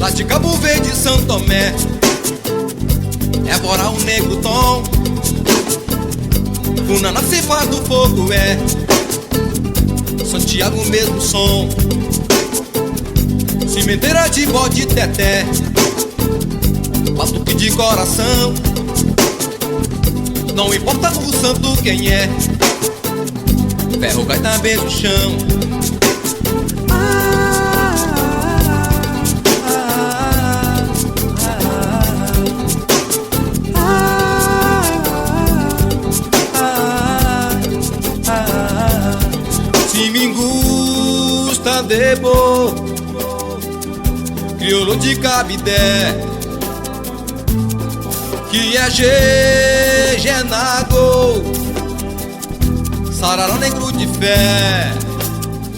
lá de Cabo Verde, São Tomé, Évora, o Negro Tom, Funa na cepa do fogo é Santiago, mesmo som, Cimenteira de Bode Teté, batuque de coração, não importa o santo quem é, ferro, gaita, beijo, chão. Se me gusta de bo, crioulo de Cabidé, que é Genago, sarará negro de fé,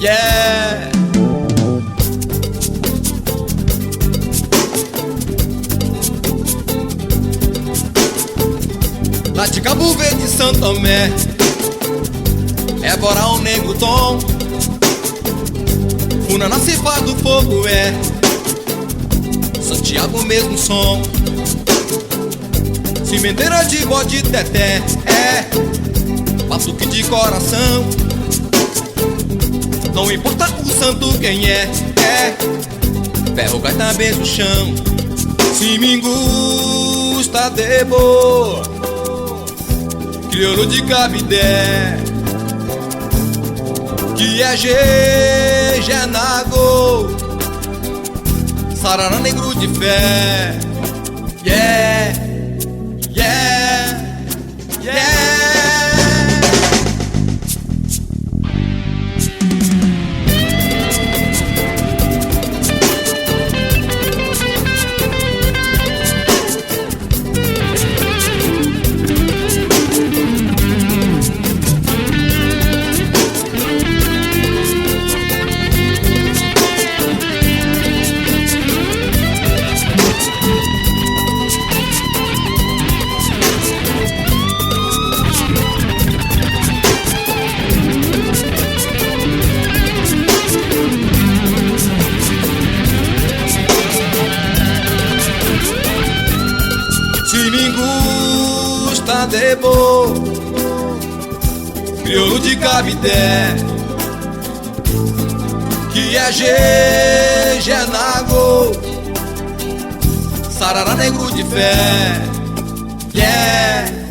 yeah. Lá de Cabo Verde, São Tomé, Évora, o Negro Tom, Funa na cepa do fogo é Santiago, mesmo som, Cimenteira de Bode Teté é batuque de coração, não importa o santo quem é ferro, gaita, beijo, chão. Se me gusta de boa, crioulo de Cabidé, que é Genago, sarará negro de fé, yeah, yeah, yeah. Se me gusta de bo, crioulo de Cabidé, que é Genago, sarará negro de fé, yeah.